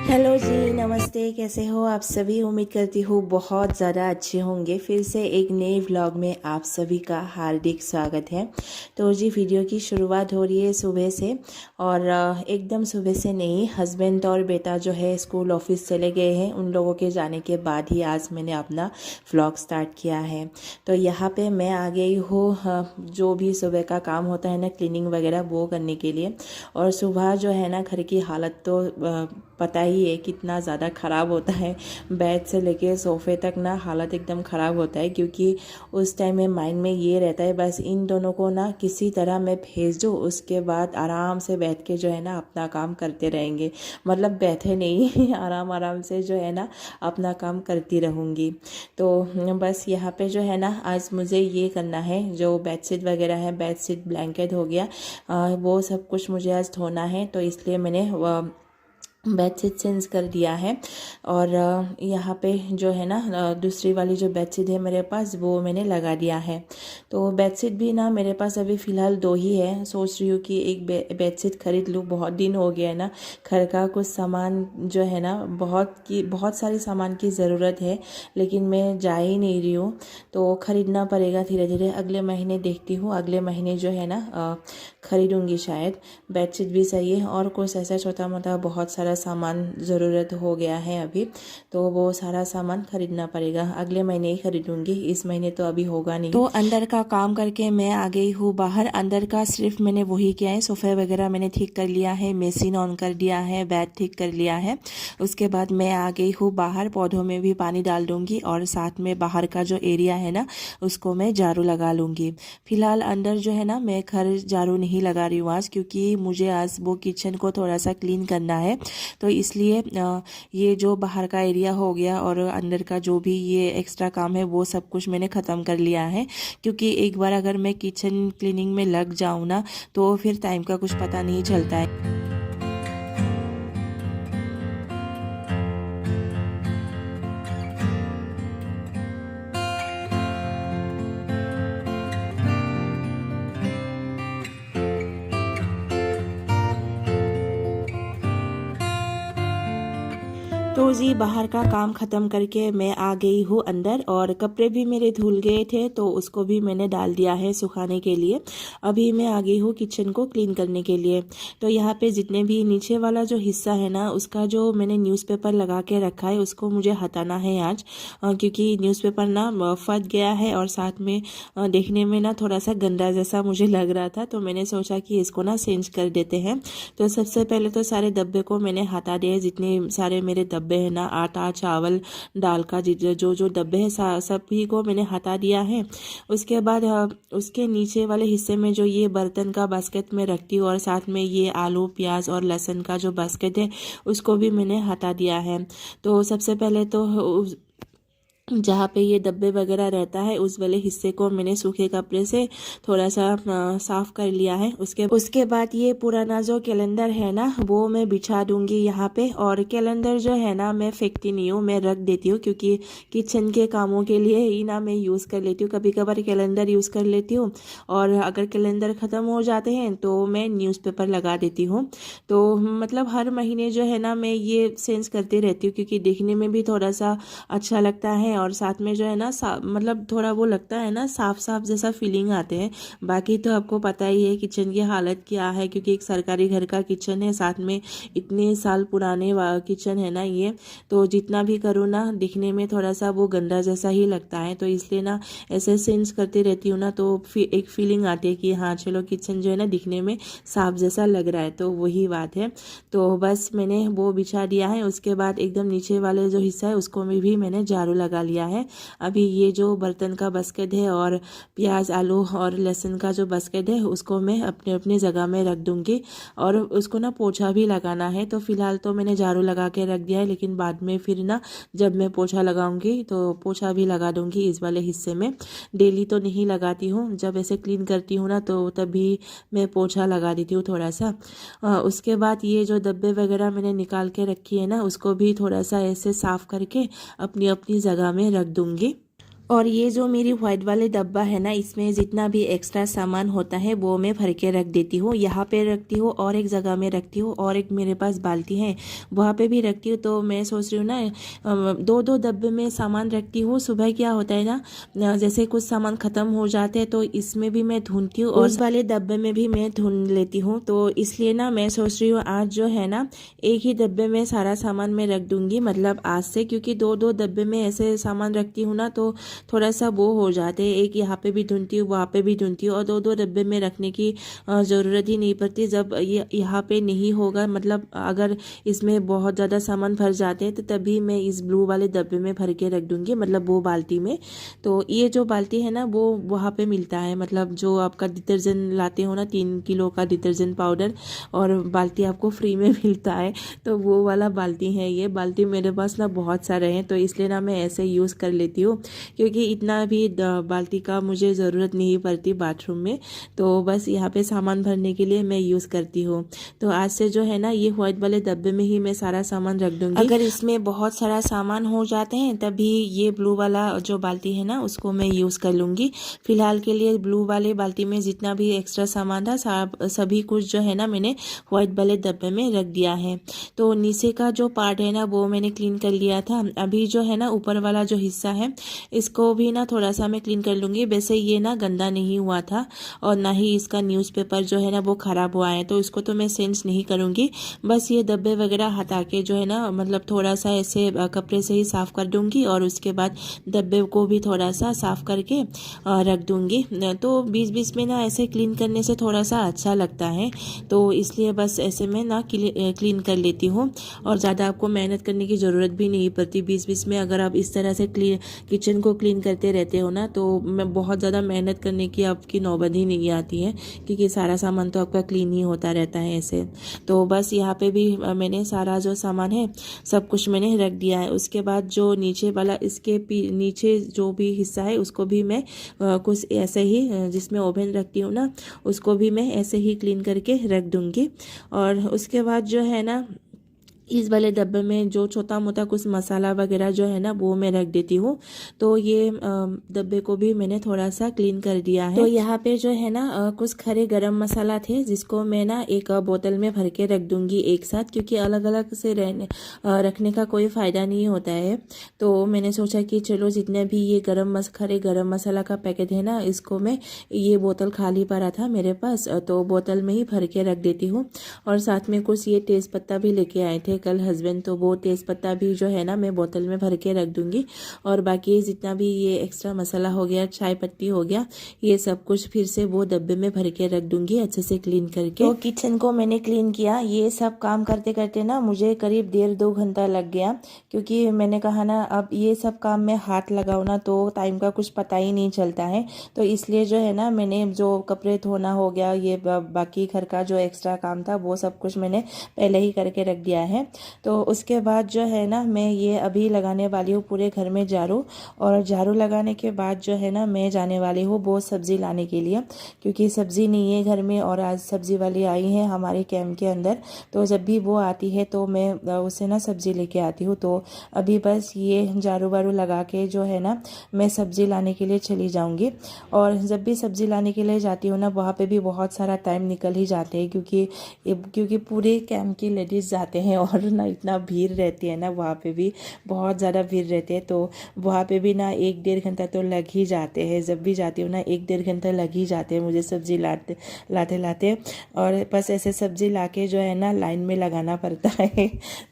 Hello जी, नमस्ते। कैसे हो आप सभी? उम्मीद करती हूँ बहुत ज़्यादा अच्छे होंगे। फिर से एक नए व्लॉग में आप सभी का हार्दिक स्वागत है। तो जी वीडियो की शुरुआत हो रही है सुबह से, और एकदम सुबह से नहीं, हस्बैंड और बेटा जो है स्कूल ऑफिस चले गए हैं। उन लोगों के जाने के बाद ही आज मैंने अपना व्लॉग स्टार्ट किया है। तो यहाँ पे मैं आ गई हूँ जो भी सुबह का काम होता है ना, क्लीनिंग वगैरह, वो करने के लिए। और सुबह जो है ना, घर की हालत तो पता ही है कितना ज़्यादा ख़राब होता है। बेड से लेके सोफ़े तक ना हालत एकदम ख़राब होता है, क्योंकि उस टाइम में माइंड में ये रहता है बस इन दोनों को ना किसी तरह मैं भेज दूँ, उसके बाद आराम से बैठ के जो है ना अपना काम करते रहेंगे। मतलब बैठे नहीं आराम आराम से जो है ना अपना काम करती रहूँगी। तो बस यहाँ पे जो है ना आज मुझे ये करना है, जो बेडशीट वगैरह है, बेडशीट ब्लैंकेट हो गया, वो सब कुछ मुझे आज धोना है। तो इसलिए मैंने बेडशीट चेंज कर दिया है। और यहाँ पे जो है ना दूसरी वाली जो बेडशीट है मेरे पास, वो मैंने लगा दिया है। तो बेडशीट भी ना मेरे पास अभी फ़िलहाल 2 ही है। सोच रही हूँ कि एक बेडशीट खरीद लूँ। बहुत दिन हो गया है ना, घर का कुछ सामान जो है ना, बहुत सारे सामान की ज़रूरत है, लेकिन मैं जा ही नहीं रही हूँ। तो ख़रीदना पड़ेगा धीरे धीरे। अगले महीने देखती हूँ, अगले महीने जो है ना ख़रीदूँगी शायद। बेडशीट भी सही है, और कुछ ऐसा छोटा मोटा बहुत सारा सामान ज़रूरत हो गया है अभी, तो वो सारा सामान खरीदना पड़ेगा। अगले महीने ही खरीदूंगी, इस महीने तो अभी होगा नहीं। तो अंदर का काम करके मैं आ गई हूँ बाहर। अंदर का सिर्फ मैंने वही किया है, सोफ़े वगैरह मैंने ठीक कर लिया है, मशीन ऑन कर दिया है, बेड ठीक कर लिया है। उसके बाद मैं आ गई हूँ बाहर। पौधों में भी पानी डाल दूँगी, और साथ में बाहर का जो एरिया है ना उसको मैं झाड़ू लगा लूँगी। फिलहाल अंदर जो है ना मैं घर झाड़ू नहीं लगा रही हूँ आज, क्योंकि मुझे आज वो किचन को थोड़ा सा क्लीन करना है। तो इसलिए ये जो बाहर का एरिया हो गया और अंदर का जो भी ये एक्स्ट्रा काम है, वो सब कुछ मैंने ख़त्म कर लिया है। क्योंकि एक बार अगर मैं किचन क्लीनिंग में लग जाऊँ ना, तो फिर टाइम का कुछ पता नहीं चलता है। तो जी बाहर का काम ख़त्म करके मैं आ गई हूँ अंदर, और कपड़े भी मेरे धुल गए थे तो उसको भी मैंने डाल दिया है सुखाने के लिए। अभी मैं आ गई हूँ किचन को क्लीन करने के लिए। तो यहाँ पे जितने भी नीचे वाला जो हिस्सा है ना, उसका जो मैंने न्यूज़पेपर लगा के रखा है, उसको मुझे हटाना है आज, क्योंकि न्यूज़पेपर ना फट गया है, और साथ में देखने में ना थोड़ा सा गंदा जैसा मुझे लग रहा था। तो मैंने सोचा कि इसको ना चेंज कर देते हैं। तो सबसे पहले तो सारे डब्बे को मैंने हटा दिया, जितने सारे मेरे डब्बे है ना, आटा चावल दाल का जो जो डब्बे हैं सभी को मैंने हटा दिया है। उसके बाद उसके नीचे वाले हिस्से में जो ये बर्तन का बास्केट में रखती हूँ, और साथ में ये आलू प्याज और लहसुन का जो बास्केट है, उसको भी मैंने हटा दिया है। तो सबसे पहले तो जहाँ पे ये डब्बे वगैरह रहता है, उस वाले हिस्से को मैंने सूखे कपड़े से थोड़ा सा साफ कर लिया है। उसके बाद ये पुराना जो कैलेंडर है ना, वो मैं बिछा दूंगी यहाँ पे। और कैलेंडर जो है ना मैं फेंकती नहीं हूँ, मैं रख देती हूँ, क्योंकि किचन के कामों के लिए ही ना मैं यूज़ कर लेती हूँ। कभी कभार कैलेंडर यूज़ कर लेती हूँ, और अगर कैलेंडर ख़त्म हो जाते हैं तो मैं न्यूज़पेपर लगा देती हूँ। तो मतलब हर महीने जो है ना मैं ये चेंज करती रहती हूँ, क्योंकि देखने में भी थोड़ा सा अच्छा लगता है, और साथ में जो है ना मतलब थोड़ा वो लगता है ना, साफ साफ जैसा फीलिंग आते हैं। बाकी तो आपको पता ही है किचन की हालत क्या है, क्योंकि एक सरकारी घर का किचन है, साथ में इतने साल पुराने किचन है ना ये। तो जितना भी करूँ ना, दिखने में थोड़ा सा वो गंदा जैसा ही लगता है। तो इसलिए ना ऐसे चेंज करती रहती हूँ ना, तो एक फीलिंग आती है कि हाँ चलो किचन जो है ना दिखने में साफ जैसा लग रहा है। तो वही बात है। तो बस मैंने वो बिछा दिया है। उसके बाद एकदम नीचे वाले जो हिस्सा है उसको भी मैंने झाड़ू लगा लिया है। अभी ये जो बर्तन का बास्केट है और प्याज आलू और लहसुन का जो बास्केट है, उसको मैं अपने अपनी जगह में रख दूंगी, और उसको ना पोछा भी लगाना है। तो फिलहाल तो मैंने झाड़ू लगा के रख दिया है, लेकिन बाद में फिर ना जब मैं पोछा लगाऊंगी तो पोछा भी लगा दूंगी इस वाले हिस्से में। डेली तो नहीं लगाती हूँ, जब ऐसे क्लीन करती हूँ ना तो तभी मैं पोछा लगा देती हूँ थोड़ा सा। उसके बाद ये जो डब्बे वगैरह मैंने निकाल के रखी है ना, उसको भी थोड़ा सा ऐसे साफ करके अपनी अपनी जगह में रख दूंगी। और ये जो मेरी व्हाइट वाले डब्बा है ना, इसमें जितना भी एक्स्ट्रा सामान होता है वो मैं भर के रख देती हूँ। यहाँ पे रखती हूँ और एक जगह में रखती हूँ, और एक मेरे पास बाल्टी है वहाँ पे भी रखती हूँ। तो मैं सोच रही हूँ ना, दो दो डब्बे में सामान रखती हूँ। सुबह क्या होता है ना, जैसे कुछ सामान ख़त्म हो जाते हैं तो इसमें भी मैं ढूंढती हूँ और उस वाले डब्बे में भी मैं ढूंढ लेती हूँ। तो इसलिए ना मैं सोच रही हूँ आज जो है ना एक ही डब्बे में सारा सामान मैं रख दूँगी, मतलब आज से, क्योंकि दो दो डब्बे में ऐसे सामान रखती हूँ ना तो थोड़ा सा वो हो जाते हैं। एक यहाँ पे भी ढूंढती हूँ, वहाँ पे भी ढूंढती हूँ, और दो दो डब्बे में रखने की ज़रूरत ही नहीं पड़ती। जब ये यहाँ पे नहीं होगा, मतलब अगर इसमें बहुत ज़्यादा सामान भर जाते हैं तो तभी मैं इस ब्लू वाले डब्बे में भर के रख दूँगी, मतलब वो बाल्टी में। तो ये जो बाल्टी है ना वो वहाँ पे मिलता है, मतलब जो आपका डिटर्जेंट लाते हो ना 3 किलो का डिटर्जेंट पाउडर, और बाल्टी आपको फ्री में मिलता है, तो वो वाला बाल्टी है। ये बाल्टी मेरे पास ना बहुत सारे हैं, तो इसलिए ना मैं ऐसे यूज़ कर लेती हूँ, क्योंकि इतना भी बाल्टी का मुझे ज़रूरत नहीं पड़ती बाथरूम में। तो बस यहाँ पे सामान भरने के लिए मैं यूज़ करती हूँ। तो आज से जो है ना ये व्हाइट वाले डब्बे में ही मैं सारा सामान रख दूँगी। अगर इसमें बहुत सारा सामान हो जाते हैं तभी ये ब्लू वाला जो बाल्टी है ना उसको मैं यूज़ कर लूँगी। फिलहाल के लिए ब्लू वाले बाल्टी में जितना भी एक्स्ट्रा सामान था सभी कुछ जो है ना मैंने व्हाइट वाले डब्बे में रख दिया है। तो नीचे का जो पार्ट है ना वो मैंने क्लीन कर लिया था। अभी जो है ना ऊपर वाला जो हिस्सा है इसको भी ना थोड़ा सा मैं क्लीन कर लूँगी। वैसे ये ना गंदा नहीं हुआ था, और ना ही इसका न्यूज़पेपर जो है ना वो ख़राब हुआ है, तो इसको तो मैं चेंज नहीं करूँगी। बस ये डब्बे वगैरह हटा के जो है ना, मतलब थोड़ा सा ऐसे कपड़े से ही साफ़ कर दूँगी, और उसके बाद डब्बे को भी थोड़ा सा साफ़ करके रख दूँगी। तो बीच बीच में ना ऐसे क्लीन करने से थोड़ा सा अच्छा लगता है, तो इसलिए बस ऐसे में ना क्लीन कर लेती हूँ, और ज़्यादा आपको मेहनत करने की ज़रूरत भी नहीं पड़ती। बीच बीच में अगर आप इस तरह से किचन को क्लीन करते रहते हो ना तो मैं बहुत ज़्यादा मेहनत करने की आपकी नौबत ही नहीं आती है, क्योंकि सारा सामान तो आपका क्लीन ही होता रहता है ऐसे। तो बस यहाँ पे भी मैंने सारा जो सामान है सब कुछ मैंने रख दिया है। उसके बाद जो नीचे वाला इसके नीचे जो भी हिस्सा है उसको भी मैं कुछ ऐसे ही जिसमें ओवन रखती हूँ ना उसको भी मैं ऐसे ही क्लीन करके रख दूँगी। और उसके बाद जो है ना इस वाले डब्बे में जो छोटा मोटा कुछ मसाला वगैरह जो है ना वो मैं रख देती हूँ। तो ये डब्बे को भी मैंने थोड़ा सा क्लीन कर दिया है। तो यहाँ पे जो है ना कुछ खड़े गरम मसाला थे जिसको मैं ना एक बोतल में भर के रख दूँगी एक साथ, क्योंकि अलग अलग से रखने का कोई फ़ायदा नहीं होता है। तो मैंने सोचा कि चलो जितने भी ये खड़े गरम मसाला का पैकेट है ना इसको मैं, ये बोतल खाली पड़ा था मेरे पास तो बोतल में ही भर के रख देती हूँ। और साथ में कुछ ये तेज़ पत्ता भी लेके आए थे कल हस्बैंड, तो वो तेज़ पत्ता भी जो है ना मैं बोतल में भर के रख दूँगी। और बाकी जितना भी ये एक्स्ट्रा मसाला हो गया, चाय पत्ती हो गया, ये सब कुछ फिर से वो डब्बे में भर के रख दूँगी अच्छे से क्लीन करके। तो किचन को मैंने क्लीन किया। ये सब काम करते करते ना मुझे करीब 1.5-2 घंटा लग गया, क्योंकि मैंने कहा ना अब ये सब काम में हाथ लगाओ ना तो टाइम का कुछ पता ही नहीं चलता है। तो इसलिए जो है ना मैंने जो कपड़े धोना हो गया, ये बाकी घर का जो एक्स्ट्रा काम था वो सब कुछ मैंने पहले ही करके रख दिया है। तो उसके बाद जो है ना मैं ये अभी लगाने वाली हूँ पूरे घर में झाड़ू, और झाड़ू लगाने के बाद जो है ना मैं जाने वाली हूँ वो सब्ज़ी लाने के लिए, क्योंकि सब्ज़ी नहीं है घर में और आज सब्ज़ी वाली आई है हमारे कैंप के अंदर। तो जब भी वो आती है तो मैं उससे ना सब्ज़ी लेके आती हूँ। तो अभी बस ये झाड़ू वाड़ू लगा के जो है ना मैं सब्ज़ी लाने के लिए चली जाऊँगी। और जब भी सब्ज़ी लाने के लिए जाती हूँ ना वहाँ पे भी बहुत सारा टाइम निकल ही जाते हैं, क्योंकि पूरे कैंप की लेडीज़ जाते हैं, और ना इतना भीड़ रहती है ना वहाँ पे भी बहुत ज़्यादा भीड़ रहती है। तो वहाँ पे भी ना 1-1.5 घंटा तो लग ही जाते हैं। जब भी जाती हूँ ना 1-1.5 घंटा लग ही जाते हैं मुझे सब्ज़ी लाते। और बस ऐसे सब्ज़ी लाके जो है ना लाइन में लगाना पड़ता है।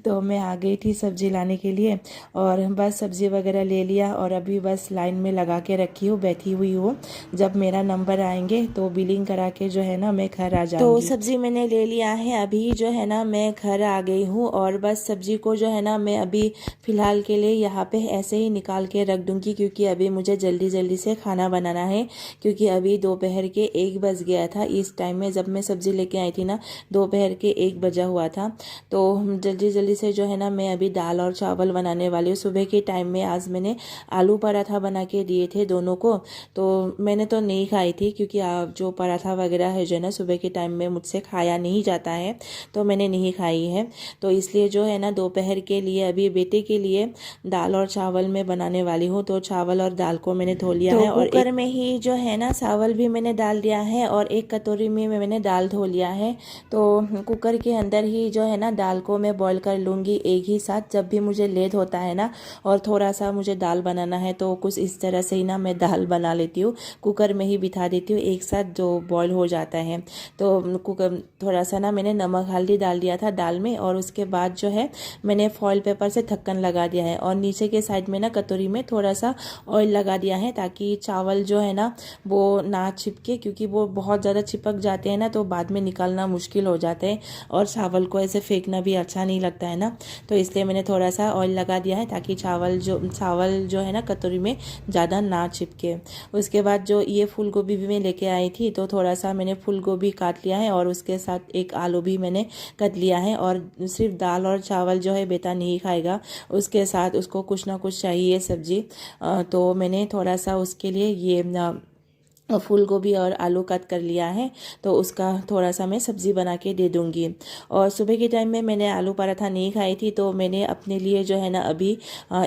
तो मैं आ गई थी सब्ज़ी लाने के लिए, और बस सब्ज़ी वगैरह ले लिया, और अभी बस लाइन में लगा के रखी हूँ, बैठी हुई हूँ। जब मेरा नंबर आएंगे तो बिलिंग करा के जो है ना मैं घर आ जाऊँगी। तो सब्ज़ी मैंने ले लिया है, अभी जो है ना मैं घर आ गई हूँ। और बस सब्ज़ी को जो है ना मैं अभी फ़िलहाल के लिए यहाँ पे ऐसे ही निकाल के रख दूँगी, क्योंकि अभी मुझे जल्दी जल्दी से खाना बनाना है। क्योंकि अभी दोपहर के 1 बज गया था। इस टाइम में जब मैं सब्ज़ी लेके आई थी ना दोपहर के 1 बजा हुआ था। तो जल्दी जल्दी से जो है ना मैं अभी दाल और चावल बनाने वाली हूँ। सुबह के टाइम में आज मैंने आलू पराठा बना के दिए थे दोनों को, तो मैंने तो नहीं खाई थी, क्योंकि जो पराठा वगैरह है जो है ना सुबह के टाइम में मुझसे खाया नहीं जाता है, तो मैंने नहीं खाई है। तो इसलिए जो है ना दोपहर के लिए अभी बेटे के लिए दाल और चावल मैं बनाने वाली हूँ। तो चावल और दाल को मैंने धो लिया है और कुकर में ही जो है ना चावल भी मैंने डाल दिया है और एक कटोरी में मैंने दाल धो लिया है। तो कुकर के अंदर ही जो है ना दाल को मैं बॉईल कर लूँगी एक ही साथ। जब भी मुझे लेट होता है ना और थोड़ा सा मुझे दाल बनाना है तो कुछ इस तरह से ही ना मैं दाल बना लेती हूँ, कुकर में ही बिठा देती हूँ, एक साथ जो बॉईल हो जाता है। तो कुकर थोड़ा सा ना मैंने नमक हल्दी डाल दिया था दाल में और उसके बाद जो है मैंने फॉइल पेपर से ढक्कन लगा दिया है और नीचे के साइड में ना कटोरी में थोड़ा सा ऑयल लगा दिया है ताकि चावल जो है ना वो ना चिपके, क्योंकि वो बहुत ज़्यादा चिपक जाते हैं ना तो बाद में निकालना मुश्किल हो जाता है और चावल को ऐसे फेंकना भी अच्छा नहीं लगता है ना। तो इसलिए मैंने थोड़ा सा ऑयल लगा दिया है ताकि चावल जो है ना कटोरी में ज़्यादा ना चिपके। उसके बाद जो ये फूल गोभी भी मैं लेके आई थी तो थोड़ा सा मैंने फूल गोभी काट लिया है और उसके साथ एक आलू भी मैंने कट लिया है। और सिर्फ दाल और चावल जो है बेटा नहीं खाएगा, उसके साथ उसको कुछ ना कुछ चाहिए सब्जी। तो मैंने थोड़ा सा उसके लिए ये फूल गोभी और आलू कट कर लिया है तो उसका थोड़ा सा मैं सब्ज़ी बना के दे दूँगी। और सुबह के टाइम में मैंने आलू पराठा नहीं खाई थी तो मैंने अपने लिए जो है ना अभी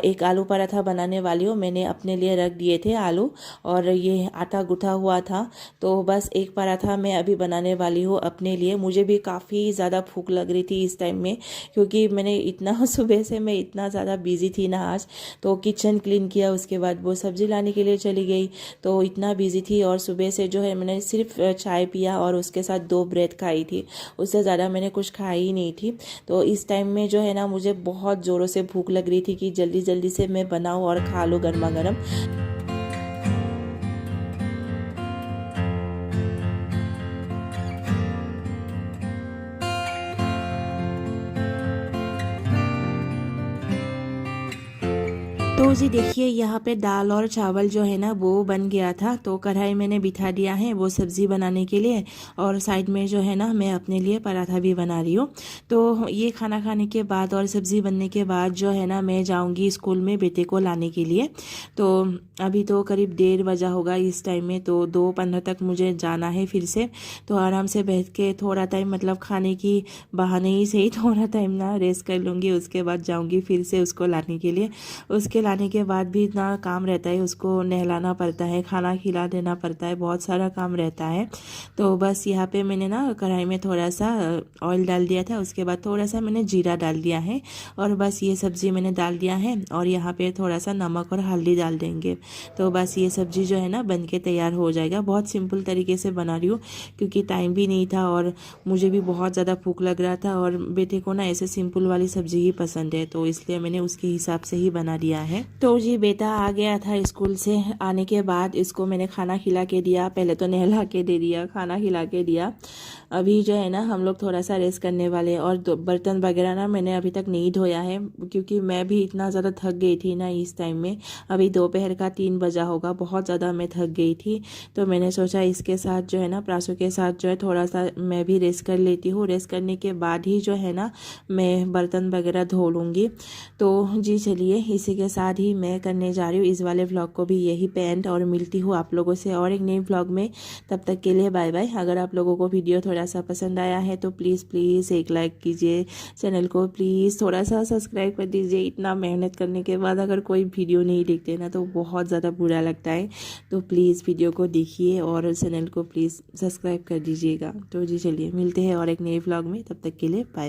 एक आलू पराठा बनाने वाली हूँ। मैंने अपने लिए रख दिए थे आलू और ये आटा गूँथा हुआ था तो बस एक पराठा मैं अभी बनाने वाली हूँ अपने लिए। मुझे भी काफ़ी ज़्यादा भूख लग रही थी इस टाइम में, क्योंकि मैंने इतना सुबह से मैं इतना ज़्यादा बिजी थी ना आज। तो किचन क्लीन किया, उसके बाद वो सब्ज़ी लाने के लिए चली गई तो इतना बिजी थी। और सुबह से जो है मैंने सिर्फ चाय पिया और उसके साथ 2 ब्रेड खाई थी, उससे ज़्यादा मैंने कुछ खाई ही नहीं थी। तो इस टाइम में जो है ना मुझे बहुत ज़ोरों से भूख लग रही थी कि जल्दी जल्दी से मैं बनाऊँ और खा लूँ गर्मा गर्म। तो जी देखिए यहाँ पे दाल और चावल जो है ना वो बन गया था। तो कढ़ाई मैंने बिठा दिया है वो सब्ज़ी बनाने के लिए और साइड में जो है ना मैं अपने लिए पराठा भी बना रही हूँ। तो ये खाना खाने के बाद और सब्ज़ी बनने के बाद जो है ना मैं जाऊँगी स्कूल में बेटे को लाने के लिए। तो अभी तो करीब 1:30 बजा होगा इस टाइम में, तो 2:15 तक मुझे जाना है फिर से। तो आराम से बैठ के थोड़ा टाइम मतलब खाने की बहाने ही से ही थोड़ा टाइम ना रेस्ट कर लूँगी, उसके बाद जाऊँगी फिर से उसको लाने के लिए। उसके लाने के बाद भी इतना काम रहता है, उसको नहलाना पड़ता है, खाना खिला देना पड़ता है, बहुत सारा काम रहता है। तो बस यहाँ पे मैंने ना कढ़ाई में थोड़ा सा ऑयल डाल दिया था, उसके बाद थोड़ा सा मैंने जीरा डाल दिया है और बस ये सब्ज़ी मैंने डाल दिया है और यहाँ पे थोड़ा सा नमक और हल्दी डाल देंगे। तो बस ये सब्ज़ी जो है ना बन के तैयार हो जाएगा। बहुत सिंपल तरीके से बना रही हूँ क्योंकि टाइम भी नहीं था और मुझे भी बहुत ज़्यादा भूख लग रहा था और बेटे को ना ऐसे सिंपल वाली सब्ज़ी ही पसंद है, तो इसलिए मैंने उसके हिसाब से ही बना दिया है। तो जी बेटा आ गया था स्कूल से, आने के बाद इसको मैंने खाना खिला के दिया, पहले तो नहला के दे दिया, खाना खिला के दिया। अभी जो है ना हम लोग थोड़ा सा रेस्ट करने वाले और बर्तन वगैरह ना मैंने अभी तक नहीं धोया है क्योंकि मैं भी इतना ज़्यादा थक गई थी ना इस टाइम में। अभी दोपहर का 3 बजा होगा, बहुत ज़्यादा मैं थक गई थी। तो मैंने सोचा इसके साथ जो है ना प्रासो के साथ जो है थोड़ा सा मैं भी रेस्ट कर लेती हूँ। रेस्ट करने के बाद ही जो है ना मैं बर्तन वगैरह धो लूँगी। तो जी चलिए इसी के साथ ही मैं करने जा रही हूँ इस वाले व्लॉग को भी यही पे एंड, और मिलती हूँ आप लोगों से और एक नई व्लॉग में। तब तक के लिए बाय बाय। अगर आप लोगों को वीडियो थोड़ा सा पसंद आया है तो प्लीज़ एक लाइक कीजिए, चैनल को प्लीज़ थोड़ा सा सब्सक्राइब कर दीजिए। इतना मेहनत करने के बाद अगर कोई वीडियो नहीं देखते ना तो बहुत ज़्यादा बुरा लगता है। तो प्लीज़ वीडियो को देखिए और चैनल को प्लीज़ सब्सक्राइब कर दीजिएगा। तो जी चलिए मिलते हैं और एक नए व्लॉग में, तब तक के लिए बाय।